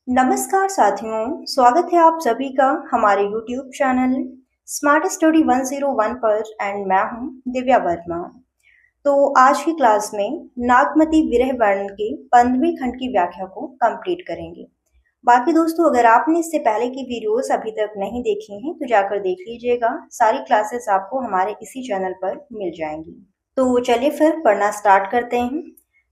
नमस्कार साथियों, स्वागत है आप सभी का हमारे YouTube चैनल स्मार्ट स्टडी 101 पर एंड मैं हूं दिव्या वर्मा। तो आज की क्लास में नागमती विरह वर्णन के 15वें खंड की व्याख्या को कंप्लीट करेंगे। बाकी दोस्तों, अगर आपने इससे पहले की वीडियोस अभी तक नहीं देखी हैं तो जाकर देख लीजिएगा। सारी क्लासेस आपको हमारे इसी चैनल पर मिल जाएंगी। तो चलिए फिर पढ़ना स्टार्ट करते हैं।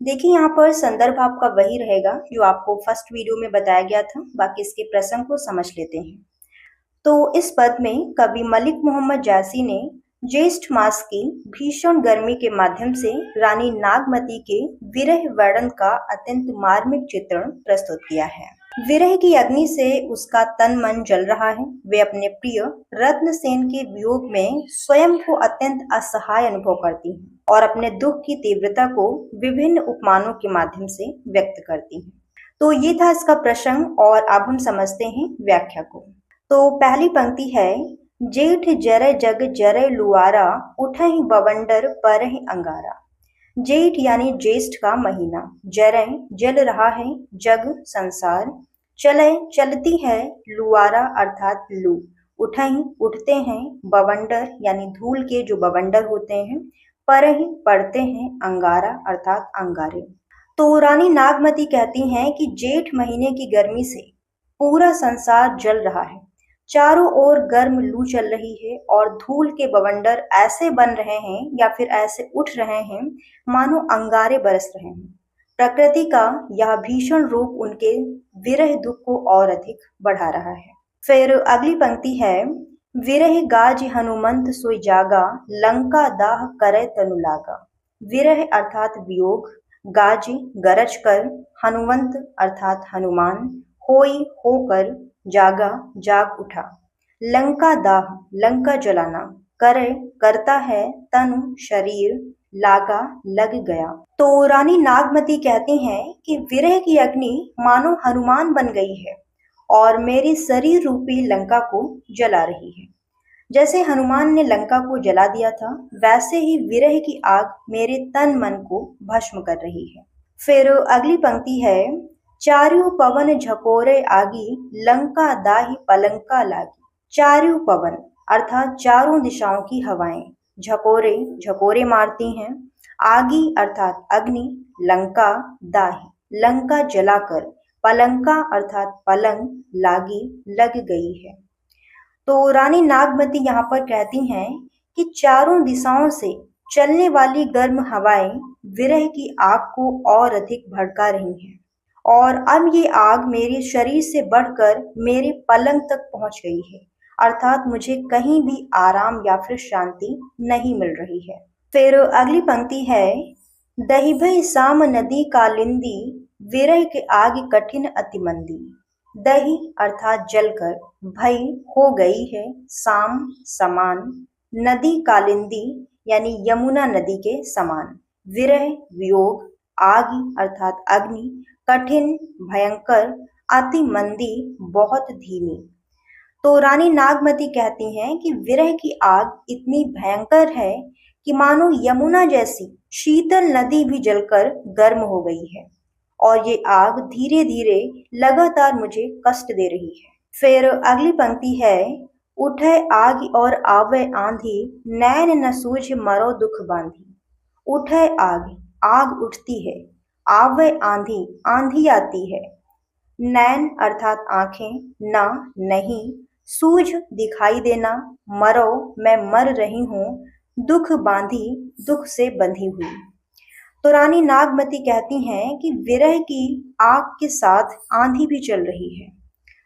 देखिए, यहाँ पर संदर्भ आपका वही रहेगा जो आपको फर्स्ट वीडियो में बताया गया था। बाकी इसके प्रसंग को समझ लेते हैं। तो इस पद में कवि मलिक मोहम्मद जैसी ने ज्येष्ठ मास की भीषण गर्मी के माध्यम से रानी नागमती के विरह वर्णन का अत्यंत मार्मिक चित्रण प्रस्तुत किया है। विरह की अग्नि से उसका तन मन जल रहा है। वे अपने प्रिय रत्नसेन के वियोग में स्वयं को अत्यंत असहाय अनुभव करती हैं और अपने दुख की तीव्रता को विभिन्न उपमानों के माध्यम से व्यक्त करती हैं। तो ये था इसका प्रसंग और अब हम समझते हैं व्याख्या को। तो पहली पंक्ति है, जेठ जरे जग जरे लुआरा, उठहि बवंडर परहि अंगारा। जेठ यानी ज्येष्ठ का महीना, जरे जल रहा है, जग संसार, चले चलती है, लुआरा अर्थात लू, उठहि उठते हैं, बवंडर यानी धूल के जो बवंडर होते हैं, परहि पड़ते हैं, अंगारा अर्थात अंगारे। तो रानी नागमती कहती हैं कि जेठ महीने की गर्मी से पूरा संसार जल रहा है। चारों ओर गर्म लू चल रही है और धूल के बवंडर ऐसे बन रहे हैं या फिर ऐसे उठ रहे हैं मानो अंगारे बरस रहे हैं। प्रकृति का यह भीषण रूप उनके विरह दुख को और अधिक बढ़ा रहा है। फिर अगली पंक्ति है, विरह गाज हनुमंत सोई जागा, लंका दाह करे तनु लागा। विरह अर्थात वियोग, गाज गरज कर, हनुमंत अर्थात हनुमान, होई होकर, जागा जाग उठा, लंका दाह लंका जलाना, करे करता है, तनु शरीर, लागा लग गया। तो रानी नागमती कहती हैं कि विरह की अग्नि मानो हनुमान बन गई है और मेरी शरीर रूपी लंका को जला रही है। जैसे हनुमान ने लंका को जला दिया था, वैसे ही विरह की आग मेरे तन मन को भस्म कर रही है। फिर अगली पंक्ति है, चारु पवन झकोरे आगी, लंका दाही पलंका लागी। चारु पवन अर्थात चारों दिशाओं की हवाएं झकोरे झकोरे मारती हैं, आगी अर्थात अग्नि, लंका दाही लंका जलाकर, पलंका अर्थात पलंग, लागी लग गई है। तो रानी नागमती यहाँ पर कहती हैं कि चारों दिशाओं से चलने वाली गर्म हवाएं विरह की आग को और अधिक भड़का रही हैं और अब ये आग मेरे शरीर से बढ़कर मेरे पलंग तक पहुंच गई है, अर्थात मुझे कहीं भी आराम या फिर शांति नहीं मिल रही है। फिर अगली पंक्ति है, दही भई साम नदी कालिंदी, विरह के आग कठिन अति मंदी। दही अर्थात जलकर, भई हो गई है, साम समान, नदी कालिंदी यानी यमुना नदी के समान, विरह वियोग, आग अर्थात अग्नि, कठिन भयंकर, अति मंदी बहुत धीमी। तो रानी नागमती कहती हैं कि विरह की आग इतनी भयंकर है कि मानो यमुना जैसी शीतल नदी भी जलकर गर्म हो गई है और ये आग धीरे धीरे लगातार मुझे कष्ट दे रही है। फिर अगली पंक्ति है, उठे आग और आवे आंधी, नैन न सूझ मरो दुख बांधी। उठे आग आग उठती है, आवे आंधी आंधी आती है, नैन अर्थात आंखें, ना नहीं, सूझ दिखाई देना, मरो मैं मर रही हूँ, दुख बांधी दुख से बंधी हुई। तो रानी नागमती कहती हैं कि विरह की आग के साथ आंधी भी चल रही है।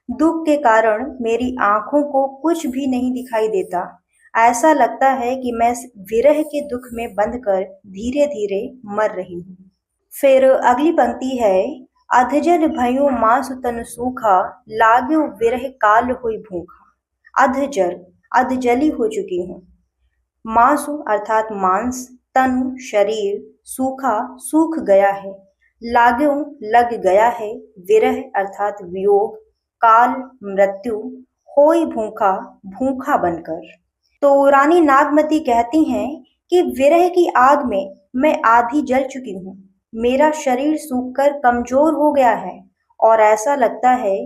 दुख के कारण मेरी आंखों को कुछ भी नहीं दिखाई देता। ऐसा लगता है कि मैं विरह के दुख में बंधकर धीरे धीरे मर रही हूँ। फिर अगली पंक्ति है, अधजल भयो मासु तनु सूखा, लाग्यो विरह काल हुई भूखा। अधजल अधजली हो चुकी हूँ, मासु अर्थात मांस, तनु शरीर, सूखा सूख गया है, लाग्यो लग गया है, विरह अर्थात वियोग, काल मृत्यु, होई भूखा भूखा बनकर। तो रानी नागमती कहती हैं कि विरह की आग में मैं आधी जल चुकी हूँ, मेरा शरीर सूखकर कमजोर हो गया है और ऐसा लगता है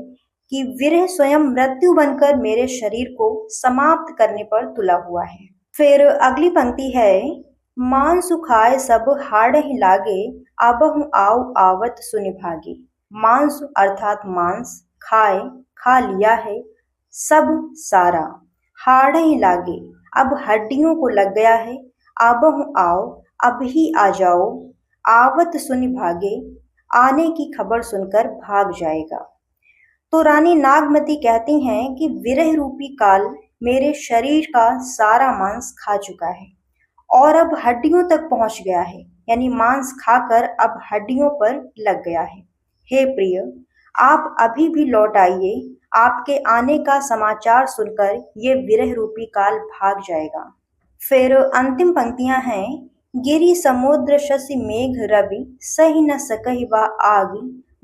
कि विरह स्वयं मृत्यु बनकर मेरे शरीर को समाप्त करने पर तुला हुआ है। फिर अगली पंक्ति है, मांस खाए सब हाड़हि लागे, आबहु आव आवत सुनि भागे। मांस अर्थात मांस खाए, खा लिया है, सब सारा, हाड़हि लागे, अब हड्डियों को लग गया है, आबहु आओ, अब ही आ जाओ, आवत सुनि भागे, आने की खबर सुनकर भाग जाएगा। तो रानी नागमती कहती हैं कि विरह रूपी काल मेरे शरीर का सारा मांस खा चुका है और अब हड्डियों तक पहुंच गया है, यानी मांस खाकर अब हड्डियों पर लग गया है। हे प्रिय, आप अभी भी लौट आइए, आपके आने का समाचार सुनकर ये विरह रूपी काल भाग जाएगा। फिर अंतिम पंक्तियां हैं, गिरि समुद्र शशि मेघ रवि, सही न सकहि बा आग,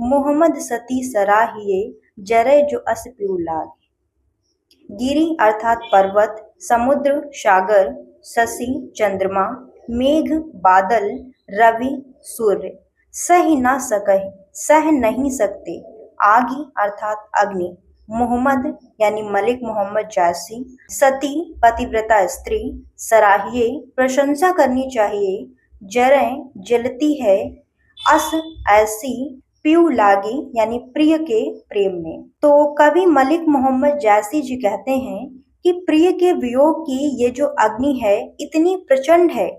मोहम्मद सती सराहिए, जरे जो अस पिउ लाग। गिरि अर्थात पर्वत, समुद्र सागर, शशि चंद्रमा, मेघ बादल, रवि सूर्य, सह ना सकहि सह नहीं सकते, आगी अर्थात अग्नि, मोहम्मद यानी मलिक मोहम्मद जैसी, सती पतिव्रता स्त्री, सराहिए प्रशंसा करनी चाहिए, जरें जलती है, अस ऐसी, पियू लागी यानी प्रिय के प्रेम में। तो कवि मलिक मोहम्मद जैसी जी कहते हैं कि प्रिय के वियोग की ये जो अग्नि है इतनी प्रचंड है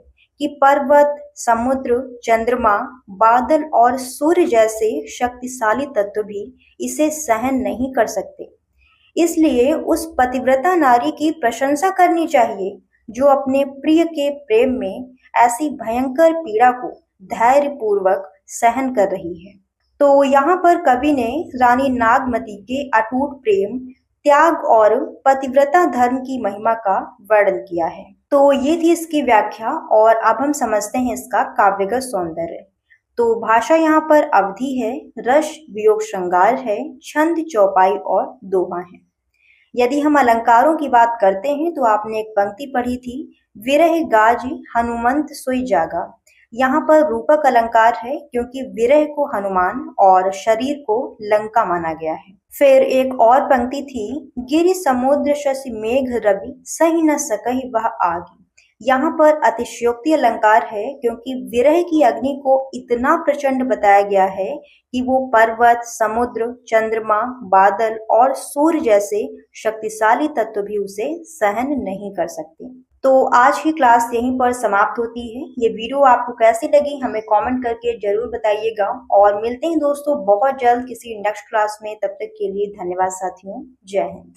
कि पर्वत, समुद्र, चंद्रमा, बादल और सूर्य जैसे शक्तिशाली तत्व भी इसे सहन नहीं कर सकते। इसलिए उस पतिव्रता नारी की प्रशंसा करनी चाहिए जो अपने प्रिय के प्रेम में ऐसी भयंकर पीड़ा को धैर्य पूर्वक सहन कर रही है। तो यहाँ पर कवि ने रानी नागमती के अटूट प्रेम, त्याग और पतिव्रता धर्म की महिमा का वर्णन किया है। तो ये थी इसकी व्याख्या और अब हम समझते हैं इसका काव्यगत सौंदर्य। तो भाषा यहाँ पर अवधि है, रस वियोग श्रृंगार है, छंद चौपाई और दोहा है। यदि हम अलंकारों की बात करते हैं तो आपने एक पंक्ति पढ़ी थी, विरह गाज हनुमंत सोई जागा। यहाँ पर रूपक अलंकार है क्योंकि विरह को हनुमान और शरीर को लंका माना गया है। फिर एक और पंक्ति थी, गिरि समुद्र शशि मेघ रवि, सही न सकहि वह आगी। यहाँ पर अतिशयोक्ति अलंकार है क्योंकि विरह की अग्नि को इतना प्रचंड बताया गया है कि वो पर्वत, समुद्र, चंद्रमा, बादल और सूर्य जैसे शक्तिशाली तत्व भी उसे सहन नहीं कर सकते। तो आज की क्लास यहीं पर समाप्त होती है। ये वीडियो आपको कैसी लगी हमें कमेंट करके जरूर बताइएगा और मिलते हैं दोस्तों बहुत जल्द किसी नेक्स्ट क्लास में। तब तक के लिए धन्यवाद साथियों, जय हिंद।